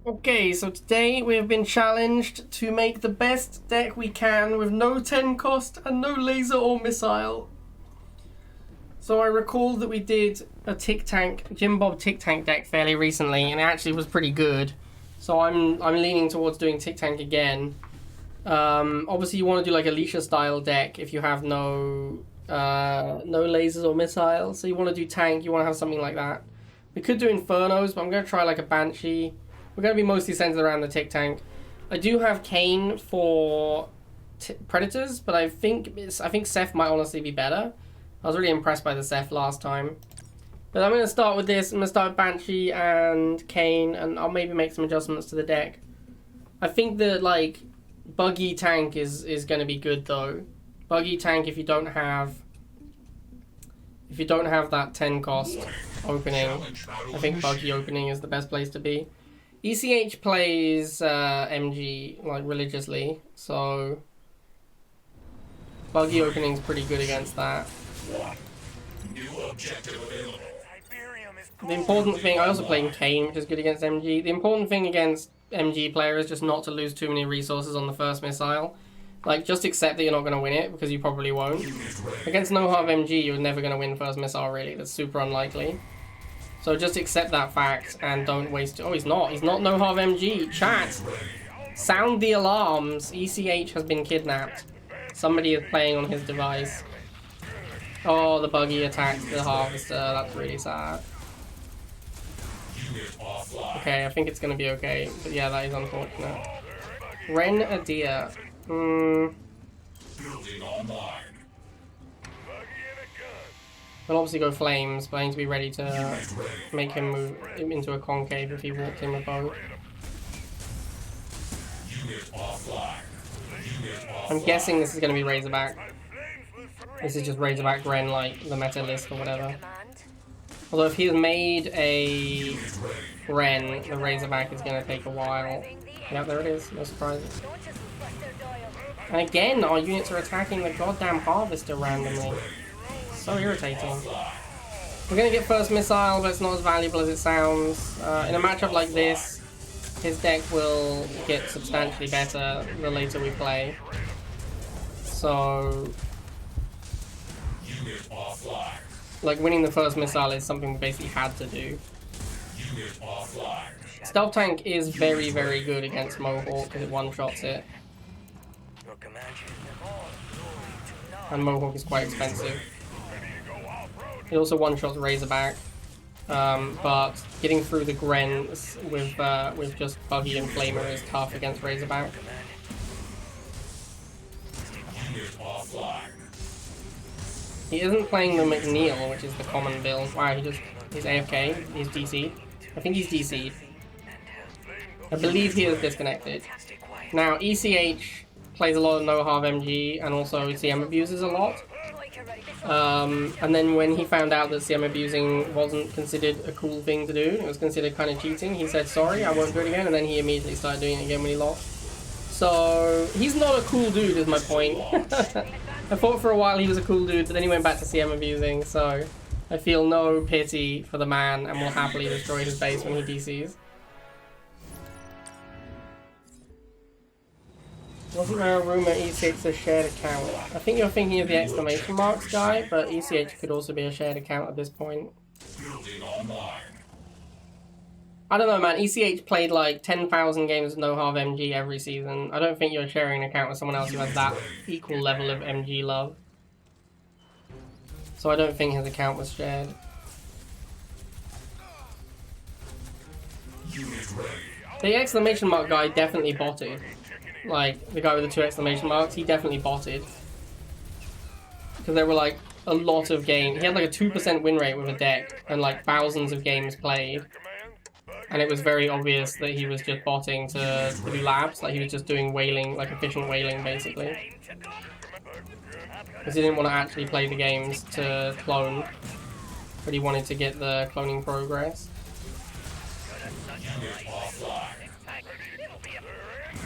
Okay, so today we have been challenged to make the best deck we can with no 10 cost and no laser or missile. So I recall that we did a Tick Tank, Jim Bob Tick Tank deck fairly recently, and it actually was pretty good. So I'm leaning towards doing Tick Tank again. Obviously you want to do like a Alicia style deck if you have no lasers or missiles. So you want to do tank, you want to have something like that. We could do Infernos, but I'm going to try like a Banshee. We're going to be mostly centered around the Tick Tank. I do have Kane for Predators, but I think Seth might honestly be better. I was really impressed by the Seth last time. But I'm going to start with this. I'm going to start with Banshee and Kane, and I'll maybe make some adjustments to the deck. I think that, like, Buggy Tank is going to be good, though. Buggy Tank if you don't have that 10 cost opening. I think Buggy opening is the best place to be. ECH plays MG like religiously, so Buggy opening is pretty good against that. The important thing, I also play Kane, which is good against MG. The important thing against MG player is just not to lose too many resources on the first missile. Like, just accept that you're not going to win it, because you probably won't. Against no half MG, you're never going to win first missile, really. That's super unlikely. So just accept that fact and don't waste it. Oh, he's not. He's not no half MG. Chat! Sound the alarms. ECH has been kidnapped. Somebody is playing on his device. Oh, the Buggy attacked the Harvester. That's really sad. Okay, I think it's going to be okay. But yeah, that is unfortunate. Ren Adia. We'll obviously go Flames, but I need to be ready to make him move into a concave if he walks in with both. I'm guessing this is going to be Razorback. This is just Razorback Ren, like the meta list or whatever. Although if he has made a Ren, the Razorback is going to take a while. Yep, there it is. No surprises. And again, our units are attacking the goddamn Harvester randomly. So irritating. We're going to get first missile, but it's not as valuable as it sounds. In a matchup like this, his deck will get substantially better the later we play. So, like, winning the first missile is something we basically had to do. Stealth Tank is very, very good against Mohawk because it one-shots it. And Mohawk is quite expensive. It also one-shots Razorback, but getting through the Grens with just Buggy and Flamer is tough against Razorback. He isn't playing the McNeil, which is the common build. Wow, he's AFK, he's DC'd. I think he's DC'd. I believe he is disconnected. Now, ECH plays a lot of no-half MG, and also CM abuses a lot. And then when he found out that CM abusing wasn't considered a cool thing to do, it was considered kind of cheating, he said, sorry, I won't do it again, and then he immediately started doing it again when he lost. So, he's not a cool dude, is my point. I thought for a while he was a cool dude, but then he went back to CM abusing, so I feel no pity for the man and will happily destroy his base when he DCs. Wasn't there a rumor ECH is a shared account? I think you're thinking of the exclamation marks guy, but ECH could also be a shared account at this point. I don't know, man. ECH played like 10,000 games with no half MG every season. I don't think you're sharing an account with someone else who has that equal level of MG love. So I don't think his account was shared. The exclamation mark guy definitely botted. Like, the guy with the 2 exclamation marks, he definitely botted. Because there were, like, a lot of games. He had, like, a 2% win rate with a deck, and, like, thousands of games played. And it was very obvious that he was just botting to do labs. Like, he was just doing whaling, like, efficient whaling, basically. Because he didn't want to actually play the games to clone. But he wanted to get the cloning progress.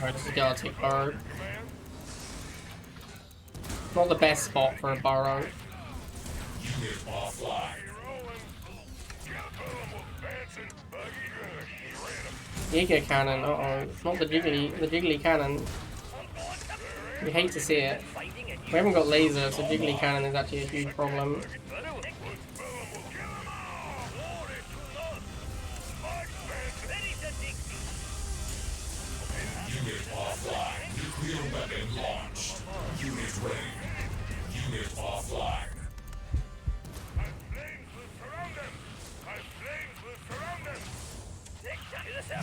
Alright, this is gonna take burrow. Not the best spot for a burrow. Giga cannon. Uh-oh. Not the jiggly cannon. We hate to see it. We haven't got laser, so jiggly cannon is actually a huge problem. Unit offline. Nuclear weapon launched. Unit ready. Unit offline.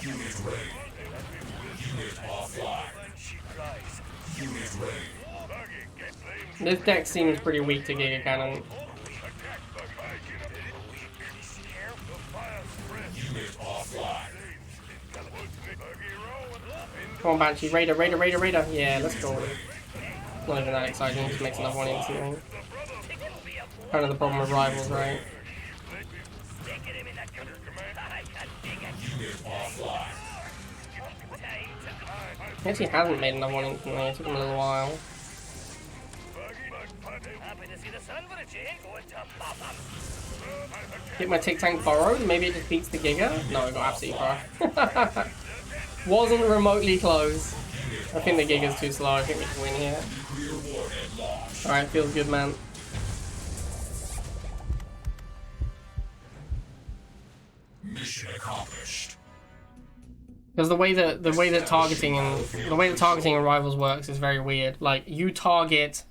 Unit ready. Unit offline. Unit ready. This deck seems pretty weak to Giga Cannon. Unit offline. Come on, Banshee. Raider, Raider, Raider, Raider. Yeah, let's go. Not even that exciting. Just makes another one instantly. Kind of the problem with rivals, right? Unit offline. He actually hasn't made another one instantly. It took him a little while. Hit my Tic Tank burrowed. Maybe it just beats the Giga. No, it got absolutely crushed. Wasn't remotely close. I think the Giga's too slow. I think we can win here. Alright, feels good, man. Mission accomplished. Because the way that targeting in rivals works is very weird. Like, you target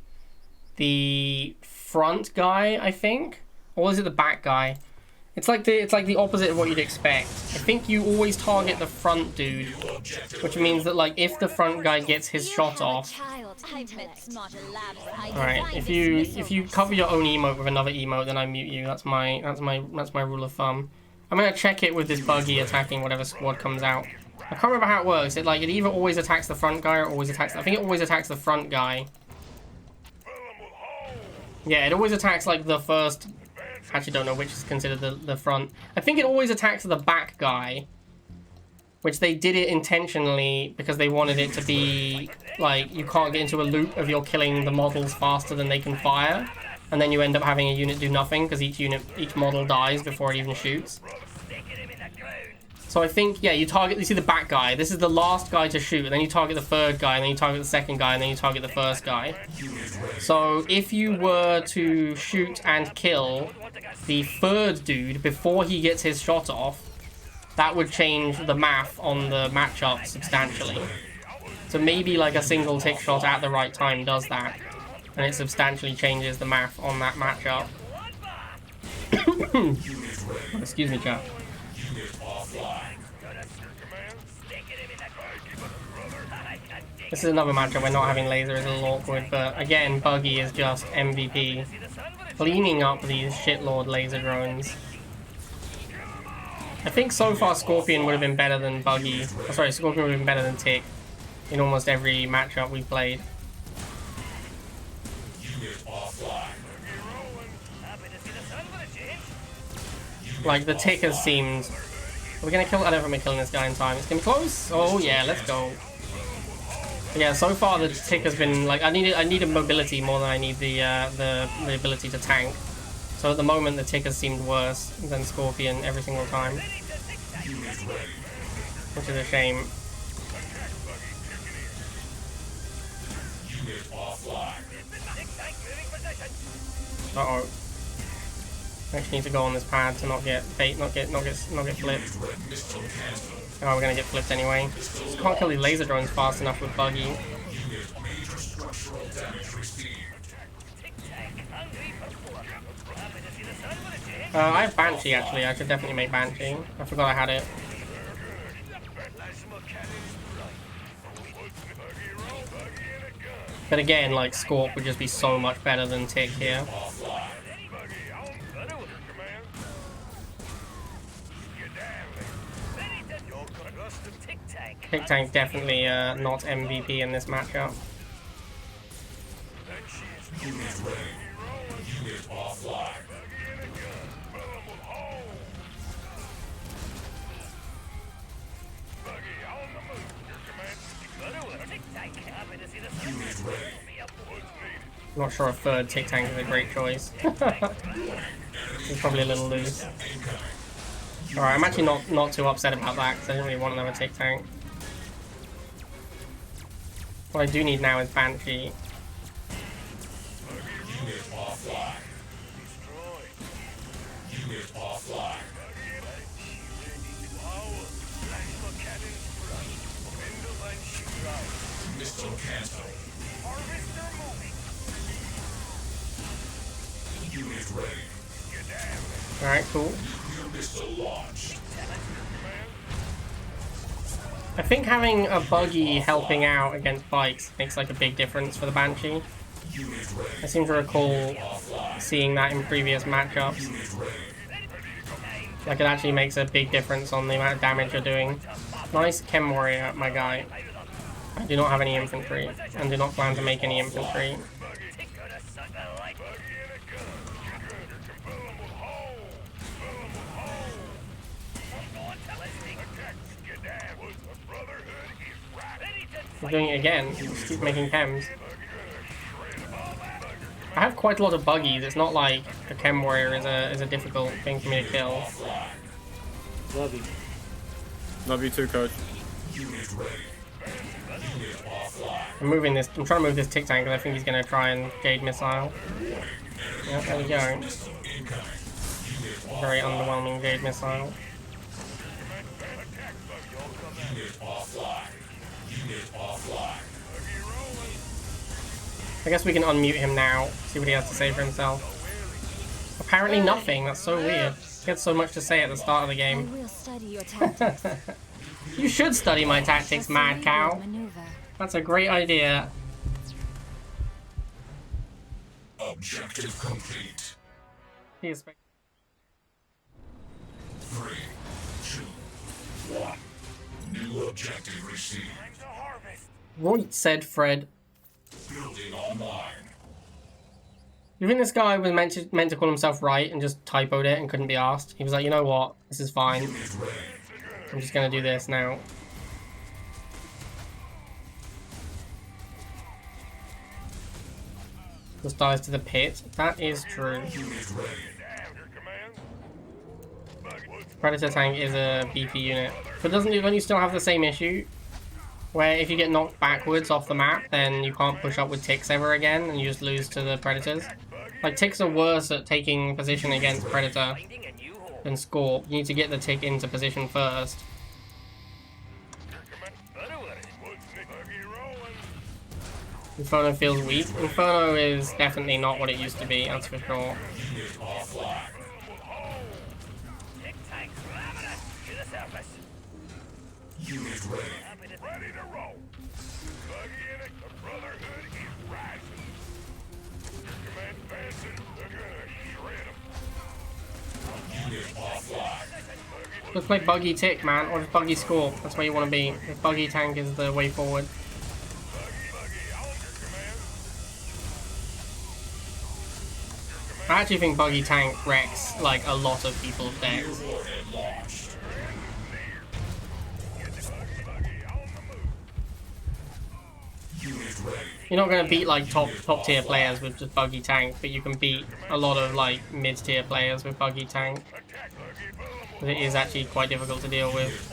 the front guy, I think, or is it the back guy? It's like the opposite of what you'd expect. I think you always target the front dude, which means that, like, if the front guy gets his shot off. Alright, if you cover your own emote with another emote, then I mute you. That's my rule of thumb. I'm gonna check it with this buggy attacking whatever squad comes out. I can't remember how it works. It either always attacks the front guy or always attacks. I think it always attacks the front guy. Yeah, it always attacks like the first. Actually, don't know which is considered the front. I think it always attacks the back guy, which they did it intentionally because they wanted it to be like you can't get into a loop of you're killing the models faster than they can fire, and then you end up having a unit do nothing because each model dies before it even shoots. So I think, yeah, you see the back guy. This is the last guy to shoot, and then you target the third guy, and then you target the second guy, and then you target the first guy. So if you were to shoot and kill the third dude before he gets his shot off, that would change the math on the matchup substantially. So maybe like a single tick shot at the right time does that, and it substantially changes the math on that matchup. Excuse me, chat. This is another matchup where not having laser is a little awkward, but again, Buggy is just MVP. Cleaning up these shitlord laser drones. I think so far Scorpion would have been better than Buggy. Oh, sorry, Scorpion would have been better than Tick in almost every matchup we've played. Like, the Tick has seemed... Are we gonna kill? I don't think we're killing this guy in time. It's gonna be close. Oh yeah, let's go. But yeah, so far the Tick has been like I needed mobility more than I need the ability to tank. So at the moment the Tick has seemed worse than Scorpion every single time, which is a shame. Uh oh. I actually need to go on this pad to not get flipped. Oh, we're gonna get flipped anyway. Just can't kill these laser drones fast enough with Buggy. I have Banshee actually. I should definitely make Banshee. I forgot I had it. But again, like Scorp would just be so much better than Tick here. Tic Tank definitely not MVP in this matchup. I'm not sure a third Tic Tank is a great choice. He's probably a little loose. Alright, I'm actually not too upset about that because I didn't really want another tick tank. What I do need now is Banshee. Unit offline. Unit offline. Missile cancelled. Unit ready. Alright, cool. Nuclear missile launched. I think having a buggy helping out against bikes makes like a big difference for the Banshee. Unit ready. I seem to recall seeing that in previous matchups. Unit ready. Like it actually makes a big difference on the amount of damage you're doing. Nice Chem Warrior, my guy. I do not have any infantry, and do not plan to make any infantry. I'm doing it again. Just keep making chems. I have quite a lot of buggies. It's not like a Chem Warrior is a difficult thing for me to kill. Love you. Love you too, coach. Unit ready. Unit offline. I'm trying to move this tick tank because I think he's gonna try and Jade Missile. Yeah, there we go. Missile incoming. Unit Very underwhelming Jade Missile. Unit offline. Unit offline. I guess we can unmute him now, see what he has to say for himself. Apparently nothing, that's so weird. He had so much to say at the start of the I game. will study your tactics. You should study my tactics, mad cow. Maneuver. That's a great idea. Objective complete. He is 3, 2, 1. New objective received. right, said Fred. Building online. You think this guy was meant to call himself right and just typoed it and couldn't be asked? He was like, you know what, this is fine. Unit ready. I'm just gonna do this now. Just dives to the pit. That is true. Unit ready. Predator tank is a beefy unit. But don't you still have the same issue? Where if you get knocked backwards off the map, then you can't push up with ticks ever again, and you just lose to the predators. Like, ticks are worse at taking position against predator than scorp. You need to get the tick into position first. Inferno feels weak. Inferno is definitely not what it used to be, that's for sure. Unit offline. Unit ready. Ready to roll. Buggy in it. The Brotherhood is rising. Command advancing. They're gonna shred them. Unit offline. Just play buggy tick, man, or just buggy score. That's where you want to be. This buggy tank is the way forward. I actually think buggy tank wrecks like a lot of people's decks. Warhead launched. Unit ready. You're not gonna beat like top tier players with just buggy tank, but you can beat a lot of like mid tier players with buggy tank. It is actually quite difficult to deal with.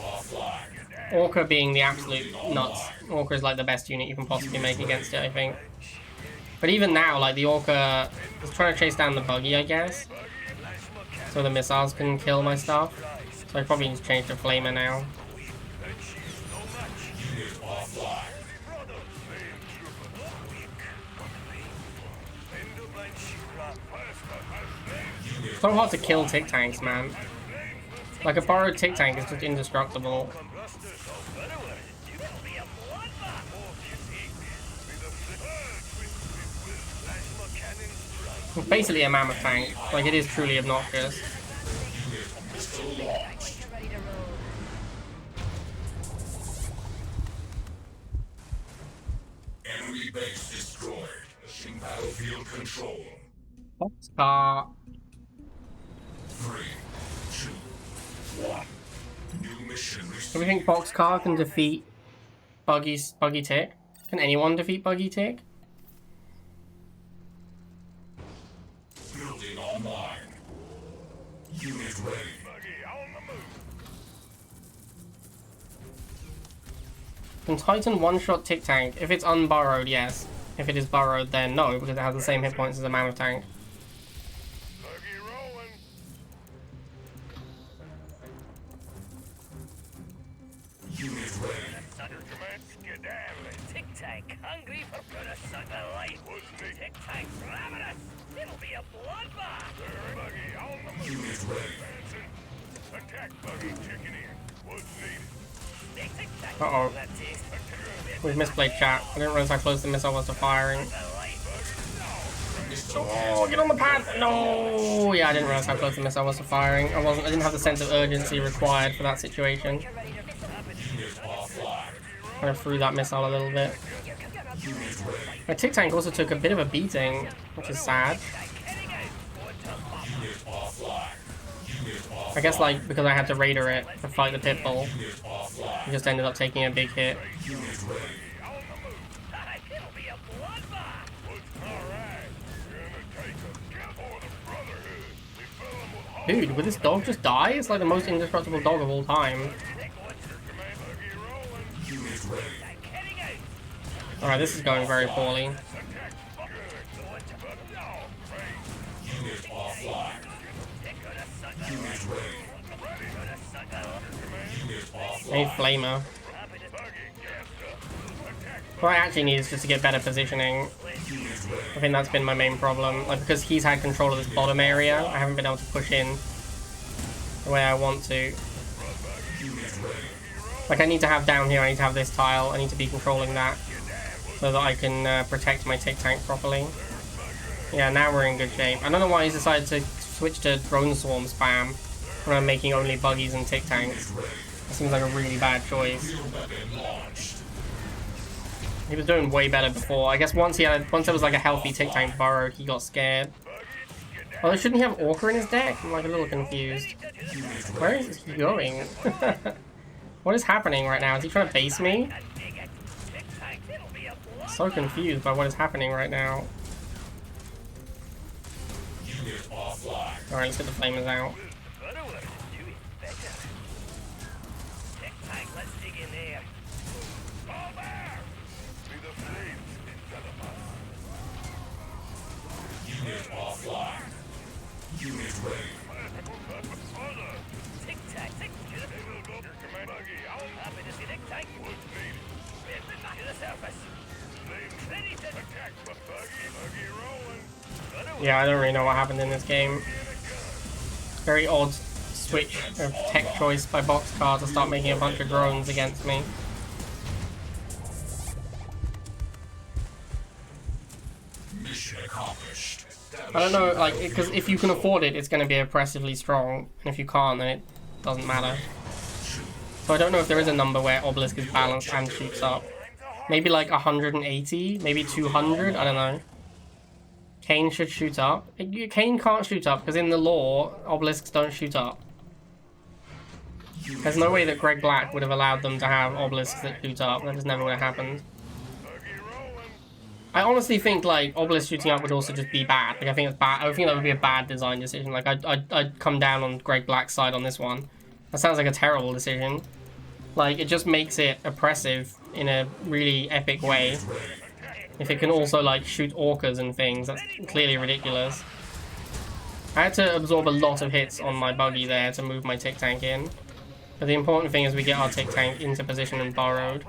Orca being the absolute nuts. Orca is like the best unit you can possibly make against it, I think. But even now, like the Orca is trying to chase down the buggy, I guess, so the missiles can kill my stuff. So I probably need to change to Flamer now. Unit offline. So hard to kill tick tanks, man. Like a borrowed tick tank is just indestructible. It's basically a mammoth tank. Like it is truly obnoxious. Enemy base destroyed. Assume battlefield control. Boxcar. 3, 2, 1. New mission Do we received. think Boxcar can defeat Buggy Tick? Can anyone defeat Buggy Tick? Building online. Unit ready. Can Titan one-shot Tick Tank? If it's unburrowed, yes. If it is burrowed, then no, because it has the same hit points as a Mammoth Tank. Unit ready. Tick Tank, hungry for put a sucker life. Tick Tank, ravenous. It'll be a bloodbath. Buggy on the move. Unit ready. Attack buggy kicking in. What's needed? Uh-oh. We've misplayed chat. I didn't realize how close the missile was to firing. Oh, get on the pad! No! Yeah, I didn't realize how close the missile was to firing. I didn't have the sense of urgency required for that situation. Kind of threw that missile a little bit. My Tick Tank also took a bit of a beating, which is sad. I guess, like, because I had to Raider it to fight the Pitbull, I just ended up taking a big hit. Dude, would this dog just die? It's like the most indestructible dog of all time. Alright, this is going very poorly. I need Flamer. What I actually need is just to get better positioning. I think that's been my main problem. Like, because he's had control of this bottom area, I haven't been able to push in the way I want to. Like, I need to have down here, I need to have this tile, I need to be controlling that so that I can protect my Tick Tank properly. Yeah, now we're in good shape. I don't know why he's decided to switch to Drone Swarm spam when I'm making only buggies and Tick Tanks. That seems like a really bad choice. He was doing way better before. I guess once there was like a healthy Tick Tank burrowed, he got scared. Oh, shouldn't he have Orca in his deck? I'm like a little confused. Where is he going? What is happening right now? Is he trying to base me? So confused by what is happening right now. Alright, let's get the flamers out. Unit offline. Unit ready. Yeah, I don't really know what happened in this game. Very odd switch of tech choice by Boxcar to start making a bunch of drones against me. Mission accomplished. I don't know, like, because if you can afford it, it's going to be oppressively strong, and if you can't, then it doesn't matter. So I don't know if there is a number where Obelisk is balanced and shoots up. Maybe like 180, maybe 200, I don't know. Kane should shoot up. Kane can't shoot up, because in the lore, Obelisks don't shoot up. There's no way that Greg Black would have allowed them to have Obelisks that shoot up. That just never would have happened. I honestly think, like, Obelisk shooting up would also just be bad. Like, I think it's bad. I think that would be a bad design decision. Like, I'd come down on Greg Black's side on this one. That sounds like a terrible decision. Like, it just makes it oppressive in a really epic way. If it can also, like, shoot orcas and things, that's clearly ridiculous. I had to absorb a lot of hits on my buggy there to move my Tick Tank in. But the important thing is we get our Tick Tank into position and burrowed.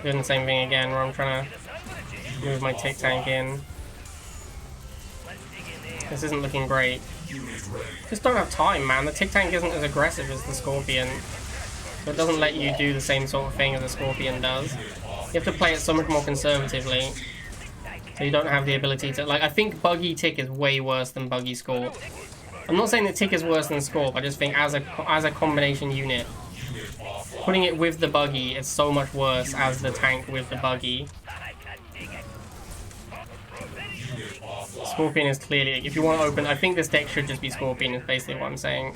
Doing the same thing again, where I'm trying to move my Tick Tank in. This isn't looking great. Just don't have time, man. The Tick Tank isn't as aggressive as the Scorpion. So it doesn't let you do the same sort of thing as the Scorpion does. You have to play it so much more conservatively. So you don't have the ability to... Like, I think Buggy Tick is way worse than Buggy Scorp. I'm not saying that Tick is worse than Scorp, I just think as a combination unit, putting it with the Buggy is so much worse as the tank with the Buggy. Scorpion is clearly... If you want to open... I think this deck should just be Scorpion, is basically what I'm saying.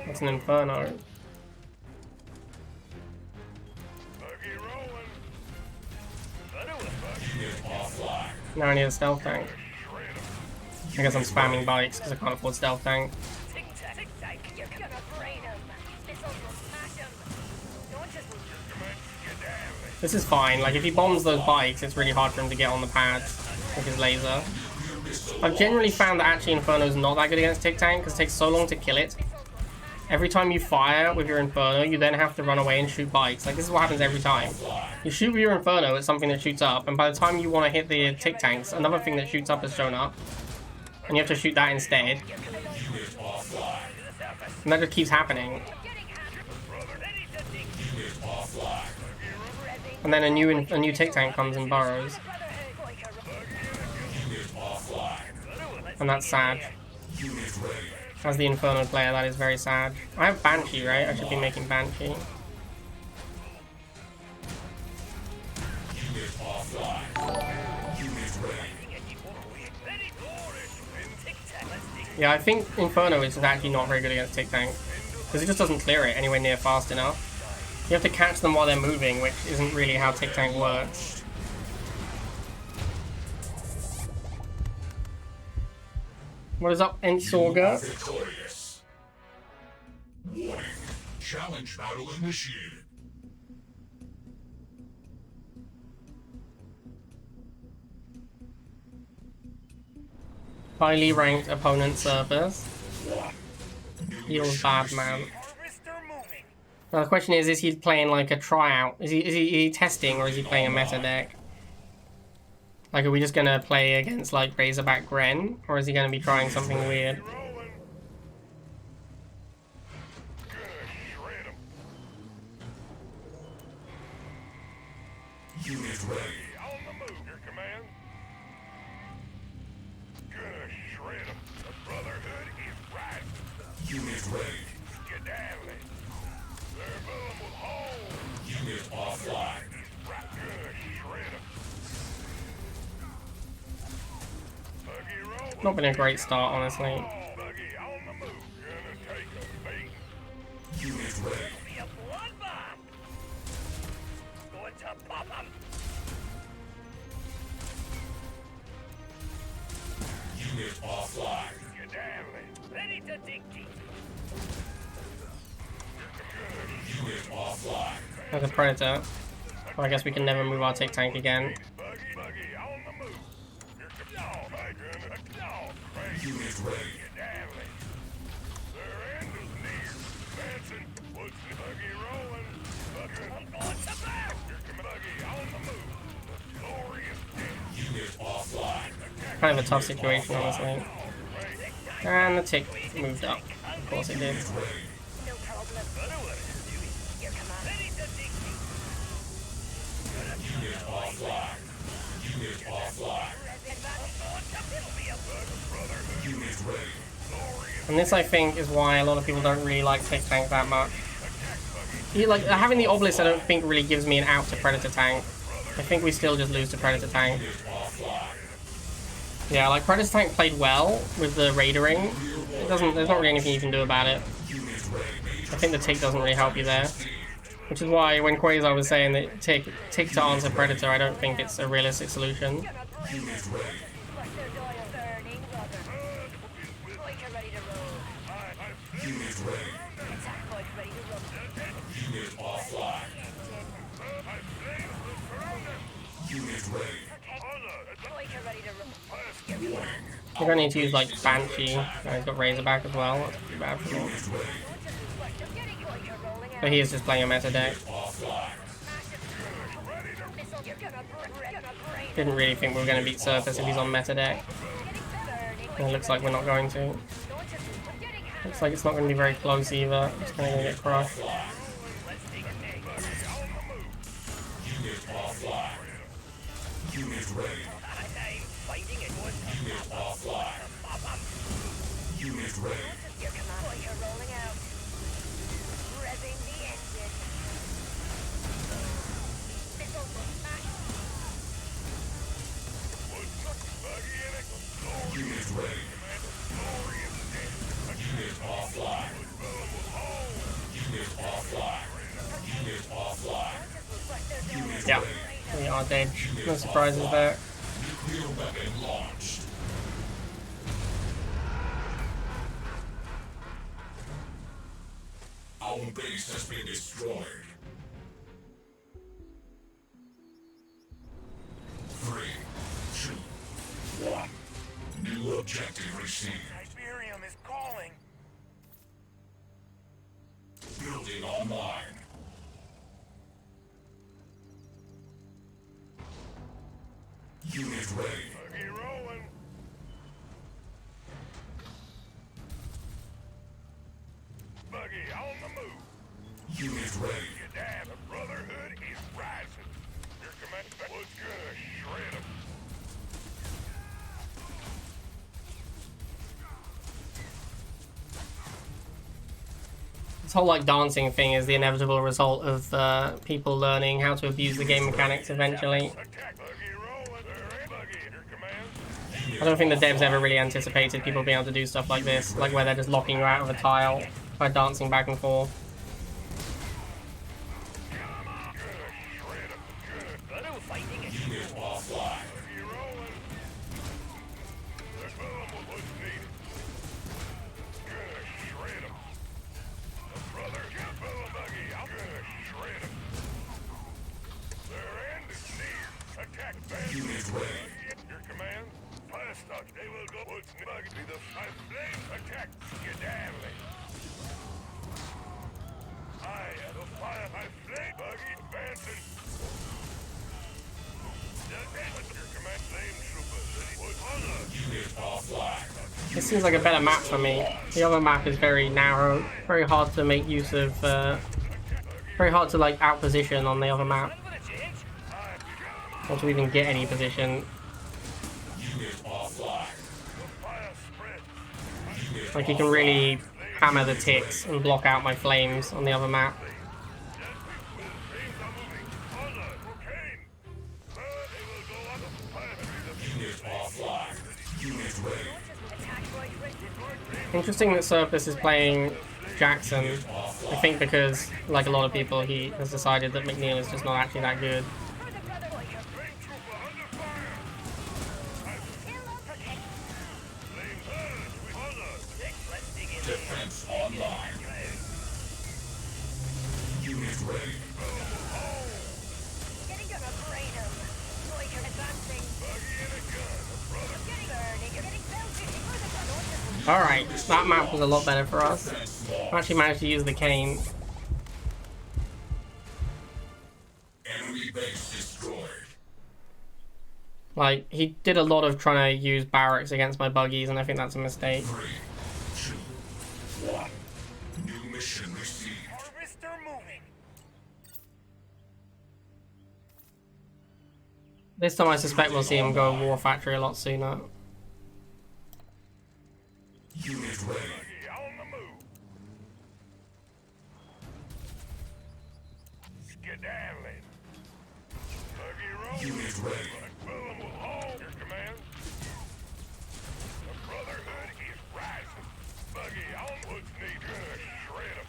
That's an Inferno. Now I need a stealth tank. I guess I'm spamming bikes because I can't afford stealth tank. You're gonna brain him. Missiles will smash him. Don't just This is fine. Like, if he bombs those bikes, it's really hard for him to get on the pads with his laser. I've generally found that actually Inferno is not that good against Tic Tank because it takes so long to kill it. Every time you fire with your Inferno, you then have to run away and shoot bikes. Like, this is what happens every time. You shoot with your Inferno at something that shoots up, and by the time you want to hit the Tic Tanks, another thing that shoots up has shown up. And you have to shoot that instead. And that just keeps happening. And then a new Tic Tank comes and burrows. And that's sad. As the Inferno player, that is very sad. I have Banshee, right? I should be making Banshee. Yeah, I think Inferno is actually not very good against Tic Tank. Because it just doesn't clear it anywhere near fast enough. You have to catch them while they're moving, which isn't really how Tic Tank works. What is up, Ensorga? Victorious. Warning. Challenge battle initiated. Highly ranked opponent service. Heals bad, man. Now the question is he playing like a tryout? Is he testing, or is he playing a meta deck? Like, are we just gonna play against like Razorback Gren, or is he gonna be trying something weird? Unit ready. on the move, your command. Gonna shred 'em. The Brotherhood is right. Unit ready. Skedaddle. They're filling with holes. Unit offline. Right. Gonna shred 'em. Buggy rolling. Not been a great start, honestly. Buggy on the move. Gonna take a beat. Unit ready. Be a bloodbath. Going to pop 'em. Unit offline. Skedaddle. Ready to dig deep. Unit offline. There's a Predator. Well, I guess we can never move our Tic Tank again. Buggy on the move. Here comes y'all. Y'all. Crazy. Unit ready. Skedaddle. Their end is near. Dancing. What's the buggy rolling? Buggy. I'm going to back. Here comes Buggy on the move. The glorious death. Unit offline. Kind of a tough situation, honestly. And the Tick moved up. Of course it did. No problem. Your command. Ready to dig deep. Unit offline. Unit offline. It'll be a Brotherhood. Unit ready. And this, I think, is why a lot of people don't really like Tic Tank that much. Having the Obelisk, I don't think really gives me an out to Predator Tank. I think we still just lose to Predator Tank. Yeah, like Predator Tank played well with the raidering. There's not really anything you can do about it. I think the Tick doesn't really help you there. Which is why when Quasar was saying that Tick to answer Predator, I don't think it's a realistic solution. Unit ready. Unit ready. Unit offline. Unit ready. We're gonna need to use like Banshee. He's got Razorback as well. That's pretty bad for me. But he is just playing a meta deck. Didn't really think we were gonna beat Surface if he's on meta deck. And it looks like we're not going to. Looks like it's not going to be very close either. It's going to get crushed. Unit offline. Unit ready. Unit offline. Unit ready. Unit ready. Unit offline. Unit offline. Unit offline. Unit Yeah, ready. we are dead. No surprises there. Nuclear weapon launched. Our base has been destroyed. 3, 2, 1. New objective received. Hyperium is calling. Building online. Unit ready. Buggy rolling. Buggy on the move. Unit ready. Your dad, the Brotherhood is rising. Your command was gonna shred 'em. This whole like dancing thing is the inevitable result of people learning how to abuse the game mechanics eventually. Attack buggy rolling. Buggy, your command. I don't think the devs ever really anticipated people being able to do stuff like this, like where they're just locking you out of a tile by dancing back and forth. Unit offline. Buggy rolling. Let's fill 'em with what's needed. Gonna shred 'em. Brother, can't fill 'em, Buggy. I'm gonna shred 'em. Their end is near. Attack bandits. Unit ready. Your command. Fire stock. They will go. What's needed? Buggy, be the five flames. Attack. Skedaddling. I am the fire. I flame. Buggy advancing. Your command. Flame troopers. What's on us? Unit offline. This seems like a better map for me. The other map is very narrow, very hard to make use of, very hard to like outposition on the other map. Or to even get any position. Unit offline. Fire spread. Like you can really hammer the ticks and block out my flames on the other map. Unit offline. Unit ready. Interesting that Surface is playing Jackson. I think because, like a lot of people, he has decided that McNeil is just not actually that good. Defense online. Unit ready. Alright, that map was a lot better for us. I actually managed to use the cane. Enemy base destroyed. Like, he did a lot of trying to use barracks against my buggies, and I think that's a mistake. 3, 2, 1. New mission received. Harvester moving. This time I suspect we'll see him go War Factory a lot sooner. Unit ready. Buggy on the move. Skedaddling. Buggy rolling. Unit ready. Fill 'em with all your command. The Brotherhood is rising. Buggy on what's needed. Gonna shred 'em.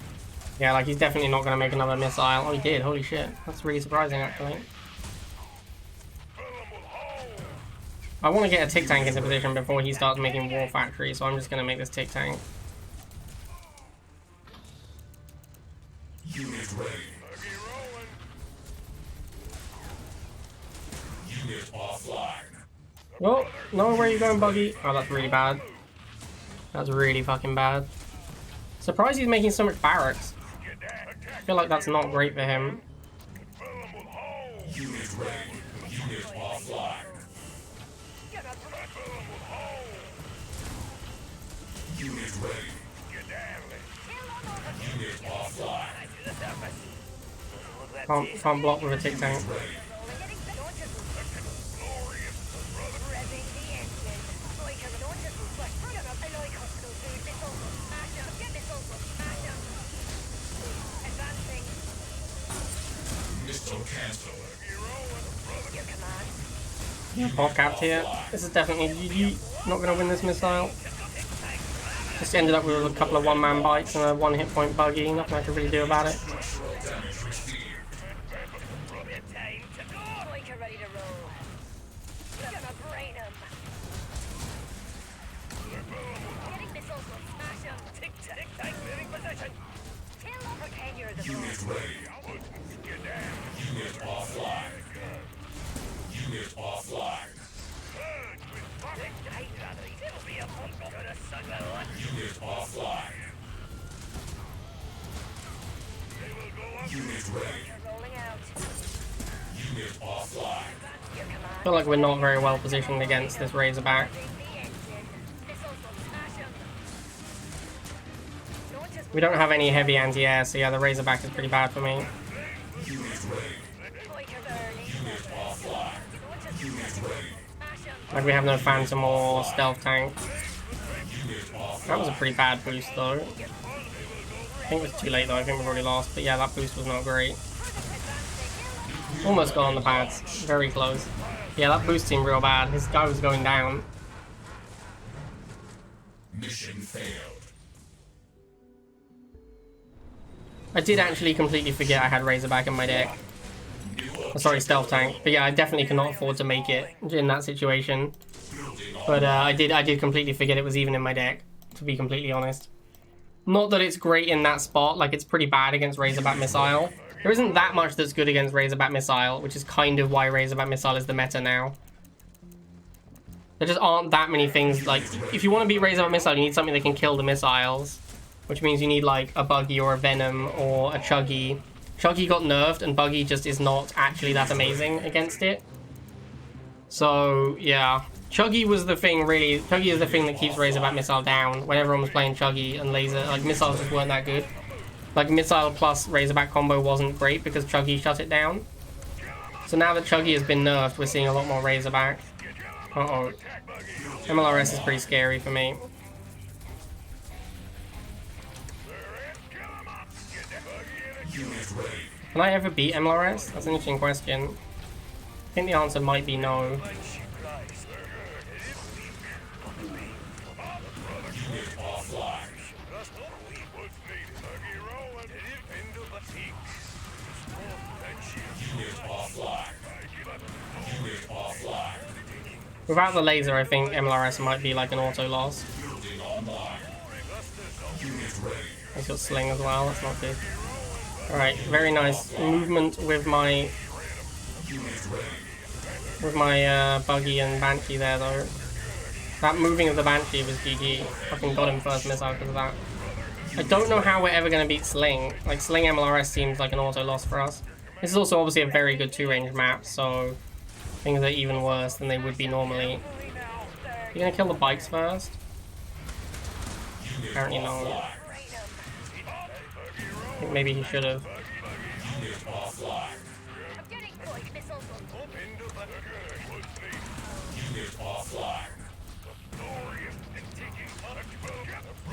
Yeah, like he's definitely not going to make another missile. Oh, he did. Holy shit. That's really surprising, actually. Fill 'em with all. I want to get a tick tank into position before he starts making War Factory, so I'm just going to make this tick tank. Unit ready. Buggy rolling. Unit offline. Oh, no, where are you going, Buggy? Oh, that's really bad. That's really fucking bad. Surprised he's making so much barracks. I feel like that's not great for him. Fill 'em with all. Unit ready. Unit offline. Fill 'em with all. Unit ready. Skedaddling. Unit offline. Can't block with a tick tank. Ready. Missile cancel. Bot capped here. This is definitely GG. Not going to win this missile. Just ended up with a couple of one-man bites and a one-hit point Buggy. Nothing I could really do about it. Structural damage received. Time to go! Like you're ready to roll. Gonna brain Unit ready. Unit offline. Unit offline. Unit offline. Unit ready. Unit offline. I feel like we're not very well positioned against this Razorback. We don't have any heavy anti-air, so yeah, the Razorback is pretty bad for me. Unit ready. Unit offline. Unit ready. Like, we have no Phantom or Stealth Tank. Unit offline. That was a pretty bad boost, though. I think it was too late, though. I think we've already lost. But yeah, that boost was not great. Almost got on the pads. Very close. Yeah, that boost seemed real bad. His guy was going down. Mission failed. I did actually completely forget I had Razorback in my deck. Sorry, Stealth Tank. But yeah, I definitely cannot afford to make it in that situation. But I did completely forget it was even in my deck, to be completely honest. Not that it's great in that spot, like it's pretty bad against Razorback Missile. There isn't that much that's good against Razorback Missile, which is kind of why Razorback Missile is the meta now. There just aren't that many things, like, if you want to beat Razorback Missile, you need something that can kill the missiles. Which means you need, like, a Buggy or a Venom or a Chuggy. Chuggy got nerfed, and Buggy just is not actually that amazing against it. So, yeah. Chuggy was the thing, really. Chuggy is the thing that keeps Razorback Missile down when everyone was playing Chuggy and Laser. Like, missiles just weren't that good. Like, Missile plus Razorback combo wasn't great because Chuggy shut it down. So now that Chuggy has been nerfed, we're seeing a lot more Razorback. Uh-oh. MLRS is pretty scary for me. Can I ever beat MLRS? That's an interesting question. I think the answer might be no. Unit offline. Unit offline. Unit offline. Without the laser, I think MLRS might be like an auto loss. Building online. Unit ready. He's got Sling as well, that's not good. Alright, very nice movement with my Buggy and Banshee there though. That moving of the Banshee was GG. Fucking got him first missile because of that. I don't know how we're ever going to beat Sling. Like, Sling MLRS seems like an auto loss for us. This is also obviously a very good 2-range map, so things are even worse than they would be normally. You gonna kill the bikes first? Apparently not. I think maybe he should have.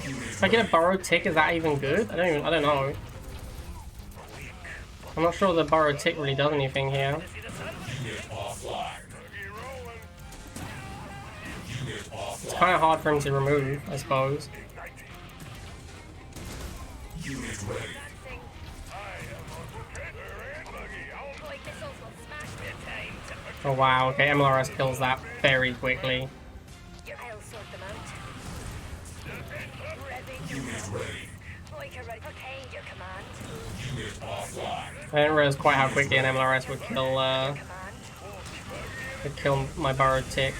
If I get a Burrow Tick, is that even good? I don't know. I'm not sure the Burrow Tick really does anything here. It's kind of hard for him to remove, I suppose. Oh wow, okay, MLRS kills that very quickly. I didn't realize quite how quickly an MLRS would kill my Burrow Tick.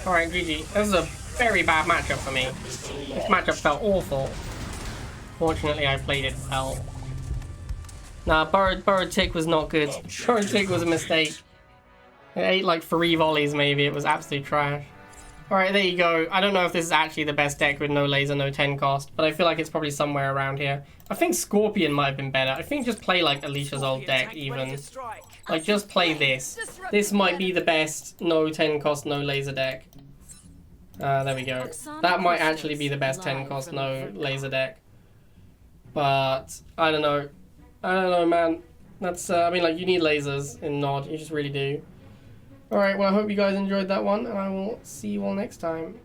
Alright, GG. This is a very bad matchup for me. This matchup felt awful. Fortunately, I played it well. Nah, Burrow Tick was not good. Burrow Tick was a mistake. It ate like 3 volleys maybe. It was absolute trash. Alright, there you go. I don't know if this is actually the best deck with no laser, no 10 cost, but I feel like it's probably somewhere around here. I think Scorpion might have been better. I think just play like Alicia's old deck even. Like just play this. This might be the best no 10 cost, no laser deck. There we go. That might actually be the best 10 cost, no laser deck. But I don't know. I don't know, man. That's I mean, like, you need lasers in Nod. You just really do. Alright, well, I hope you guys enjoyed that one, and I will see you all next time.